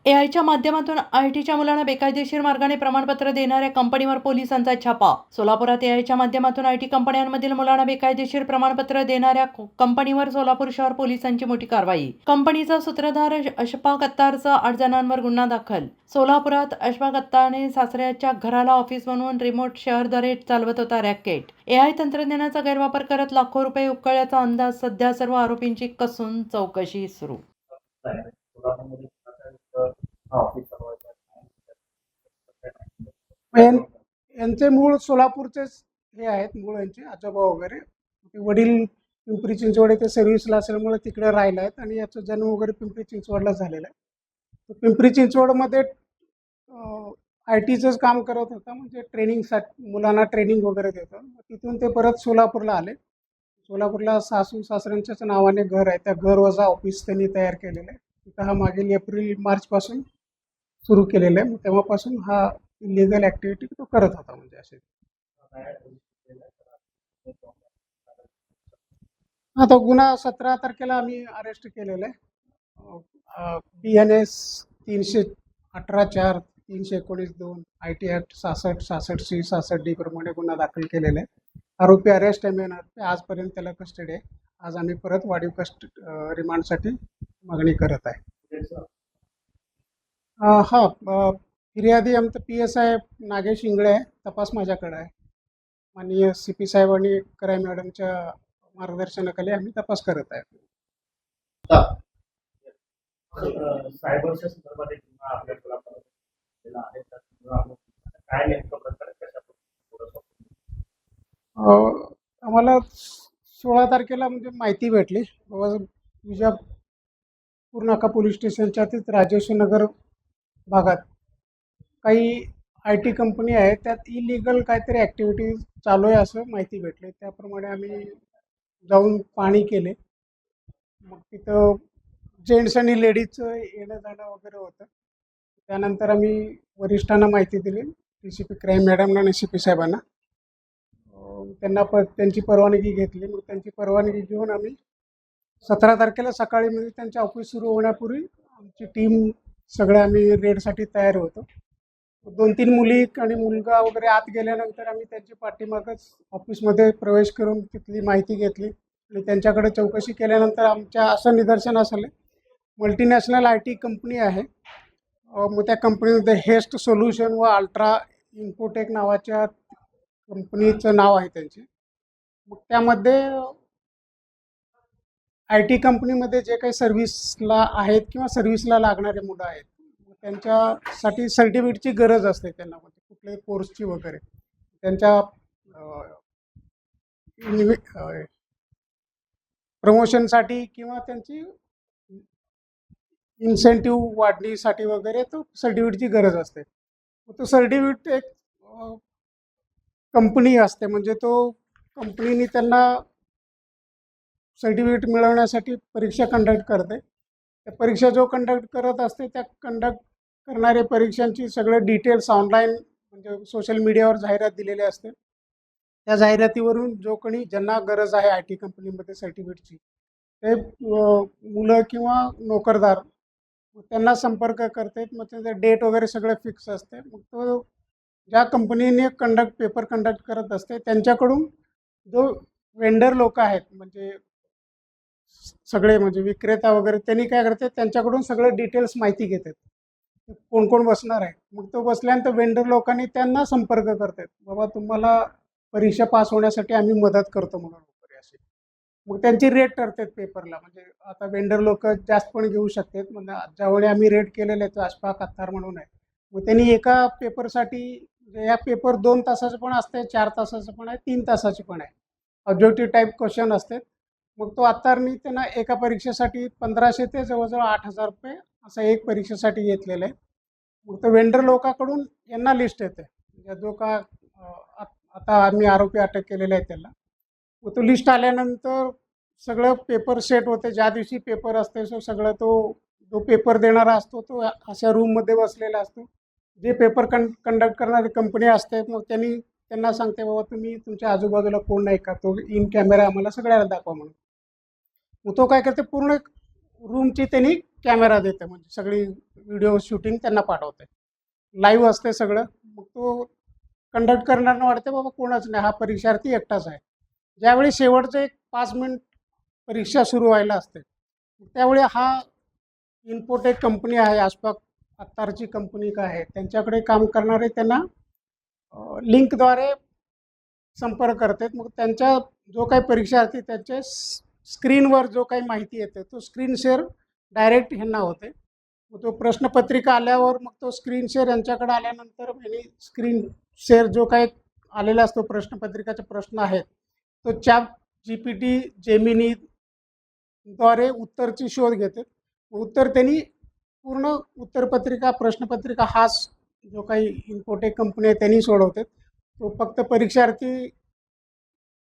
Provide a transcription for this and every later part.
एआयच्या माध्यमातून आयटीच्या मुलांना बेकायदेशीर मार्गाने प्रमाणपत्र देणाऱ्या कंपनीवर पोलिसांचा छापा. सोलापुरात एआयच्या माध्यमातून आयटी कंपन्यांमधील मुलांना बेकायदेशीर प्रमाणपत्र देणाऱ्या कंपनीवर सोलापूर शहर पोलिसांची मोठी कारवाई. कंपनीचा सूत्रधार अशफाक अत्तारचा 8 जणांवर गुन्हा दाखल. सोलापुरात अशफाक अत्तारने सासऱ्याच्या घराला ऑफिस बनवून रिमोट शेअरद्वारे चालवत होता रॅकेट. एआय तंत्रज्ञानाचा गैरवापर करत लाखो रुपये उकळल्याचा अंदाज. सध्या सर्व आरोपींची कसून चौकशी सुरू. यांचे मूळ सोलापूरचेच हे आहेत, मूळ यांचे आजोबा वगैरे. वडील पिंपरी चिंचवड येथे सर्व्हिसला असल्यामुळे तिकडे राहिले आहेत आणि याचा जन्म वगैरे पिंपरी चिंचवडला झालेला आहे. तर पिंपरी चिंचवडमध्ये आय टीचंच काम करत होता, म्हणजे ट्रेनिंगसाठी मुलांना ट्रेनिंग वगैरे देतं. तिथून ते परत सोलापूरला आले. सोलापूरला सासू सासऱ्यांच्याच नावाने घर आहे, त्या घर वजा ऑफिस त्यांनी तयार केलेलं आहे. तिथं हा मागील एप्रिल-मार्चपासून सुरू केलेलं आहे. मग तेव्हापासून हा इलिगल ॲक्टिव्हिटी तो करत होता. म्हणजे असे आता गुन्हा 17 तारखेला आम्ही अरेस्ट केलेला आहे. BNS 318-4, 319-2, IT act 66-66C, 66D प्रमाणे गुन्हा दाखल केलेला आहे. आरोपी अरेस्ट आहे मेन. आजपर्यंत त्याला कस्टडी आहे. आज आम्ही परत वाढीव रिमांडसाठी मागणी करत आहे. हां, फिर्यादी आमचं PSI नागेश इंगळे आहे. तपास माझ्याकडे आहे. माननीय CP साहेब आणि क्राईम मॅडमच्या मार्गदर्शनाखाली आम्ही तपास करत आहे. सायबरच्या संदर्भात एक गुन्हा आपल्याला केला आहे, काय नेमकं प्रकार आम्हाला 16 तारखेला म्हणजे माहिती भेटली बाबा विजापूर नाका पोलीस स्टेशनच्या राजेश्वर नगर भागात काही IT कंपनी आहे, त्यात इलिगल काहीतरी ॲक्टिव्हिटी चालू आहे असं माहिती भेटली. त्याप्रमाणे आम्ही जाऊन पाहणी केले. मग तिथं जेंट्स आणि लेडीजचं येणं जाणं वगैरे होतं. त्यानंतर आम्ही वरिष्ठांना माहिती दिली, DCP क्राईम मॅडमला आणि CP साहेबांना. त्यांना त्यांची परवानगी घेतली. मग त्यांची परवानगी घेऊन आम्ही 17 तारखेला सकाळी म्हणजे त्यांच्या ऑफिस सुरू होण्यापूर्वी आमची टीम सगळे आम्ही रेडसाठी तयार होतो. 2-3 मुली आणि मुलगा वगैरे आत गेल्यानंतर आम्ही त्यांची पाठीमागच ऑफिसमध्ये प्रवेश करून तिथली माहिती घेतली आणि त्यांच्याकडे चौकशी केल्यानंतर आमच्या असं निदर्शनास आलं, मल्टीनॅशनल IT कंपनी आहे. मग त्या कंपनीमध्ये हेस्ट सोल्युशन व अल्ट्रा इन्फोटेक नावाच्या कंपनीचं नाव आहे त्यांची. मग त्यामध्ये IT कंपनीमध्ये जे काही सर्व्हिसला आहेत किंवा सर्व्हिसला लागणारे मुलं आहेत, त्यांच्यासाठी सर्टिफिकेटची गरज असते त्यांना, म्हणजे कुठल्याही कोर्सची वगैरे. त्यांच्या प्रमोशनसाठी किंवा त्यांची इन्सेंटिव्ह वाढणीसाठी वगैरे तो सर्टिफिकेटची गरज असते. तो सर्टिफिकेट एक कंपनी असते, म्हणजे तो कंपनीने त्यांना सर्टिफिकेट मिळवण्यासाठी परीक्षा कंडक्ट करते. त्या परीक्षा जो कंडक्ट करत असते, त्या कंडक्ट करणाऱ्या परीक्षांची सगळे डिटेल्स ऑनलाईन म्हणजे सोशल मीडियावर जाहिरात दिलेली असते. त्या जाहिरातीवरून जो कोणी ज्यांना गरज आहे IT कंपनीमध्ये सर्टिफिकेटची, ते मुलं किंवा नोकरदार त्यांना संपर्क करतात. मग त्याचं डेट वगैरे सगळं फिक्स असते. मग तो ज्या कंपनीने पेपर कंडक्ट करत असते त्यांच्याकडून जो वेंडर लोक आहेत, म्हणजे सगळे म्हणजे विक्रेता वगैरे, त्यांनी काय करते, त्यांच्याकडून सगळे डिटेल्स माहिती घेतात, कोण कोण बसणार आहे. मग तो बसल्यानंतर वेंडर लोकांनी त्यांना संपर्क करतात, बाबा तुम्हाला परीक्षा पास होण्यासाठी आम्ही मदत करतो म्हणून वगैरे असे. मग त्यांची रेट ठरतात पेपरला. म्हणजे आता वेंडर लोक जास्त पण घेऊ शकतात. म्हणजे ज्यावेळी आम्ही रेट केलेले आहेत, अशफाक अत्तार म्हणून आहे, मग त्यांनी एका पेपरसाठी, या पेपर 2 तासाचं पण असते, 4 तासाचं पण आहे, 3 तासाचे पण आहे. ऑब्जेक्टिव्ह टाईप क्वेश्चन असते. मग तो अत्तारनी त्यांना एका परीक्षेसाठी 1500 ते जवळजवळ 8000 रुपये असं एक परीक्षेसाठी घेतलेलं आहे. मग तो वेंडर लोकांकडून यांना लिस्ट येते, जो का आता आम्ही आरोपी अटक केलेले आहेत त्यांना. मग तो लिस्ट आल्यानंतर सगळं पेपर सेट होते. ज्या दिवशी पेपर असते सगळं जो पेपर देणारा असतो तो अशा रूममध्ये बसलेला असतो. जे पेपर कंडक्ट करणारी कंपनी असते, मग त्यांना सांगते, बाबा तुम्ही तुमच्या आजूबाजूला कोण नाही का, तो इन कॅमेरा आम्हाला सगळ्याला दाखवा म्हणून. मग तो काय करते, पूर्ण रूमची त्यांनी कॅमेरा देते, म्हणजे सगळी व्हिडिओ शूटिंग त्यांना पाठवते, लाईव्ह असते सगळं. मग तो कंडक्ट करणाऱ्यांना वाटते बाबा कोणच नाही, हा परीक्षार्थी एकटाच आहे. ज्यावेळी शेवटचं एक 5 मिनिट परीक्षा सुरू व्हायला असते, त्यावेळी हा इन्फोटेक कंपनी आहे, आशफाक अत्तारची कंपनी काय आहे, त्यांच्याकडे काम करणारे त्यांना लिंकद्वारे संपर्क करतात. मग त्यांच्या जो काही परीक्षार्थी त्यांच्या स्क्रीनवर जो काही माहिती येते तो स्क्रीन शेअर डायरेक्ट ह्यांना होते. मग तो प्रश्नपत्रिका आल्यावर मग तो स्क्रीन शेअर यांच्याकडे आल्यानंतर यांनी स्क्रीन शेअर जो काही आलेला असतो प्रश्नपत्रिकाचे प्रश्न आहेत तो ChatGPT जेमिनीद्वारे उत्तरची शोध घेते. उत्तर त्यांनी पूर्ण उत्तरपत्रिका प्रश्नपत्रिका हाच जो काही इन्फोटेक कंपनी आहे त्यांनी सोडवते. तो फक्त परीक्षार्थी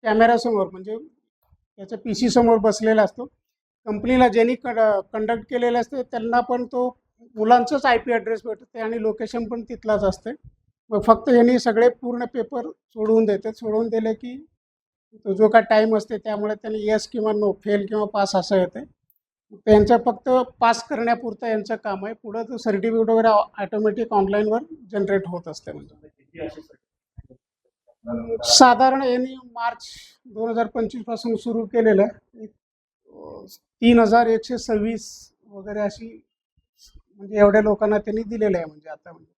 कॅमेरासमोर म्हणजे त्याच्या PC समोर बसलेला असतो. कंपनीला ज्यांनी कंडक्ट केलेलं असते त्यांना पण तो मुलांचंच IP ॲड्रेस भेटते आणि लोकेशन पण तिथलाच असते. मग फक्त यांनी सगळे पूर्ण पेपर सोडवून देतात. सोडवून दिले की तो जो काय टाईम असते त्यामुळे त्यांनी येस किंवा नो, फेल किंवा पास असं येते. त्यांचं फक्त पास करण्यापुरतं यांचं काम आहे. पुढं तो सर्टिफिकेट वगैरे ऑटोमॅटिक ऑनलाईनवर जनरेट होत असते. म्हणजे किती असे साधारण यांनी मार्च 2025 पासून सुरू केलेलं आहे. 3126 वगैरे अशी म्हणजे एवढ्या लोकांना त्यांनी दिलेलं आहे म्हणजे आता म्हणजे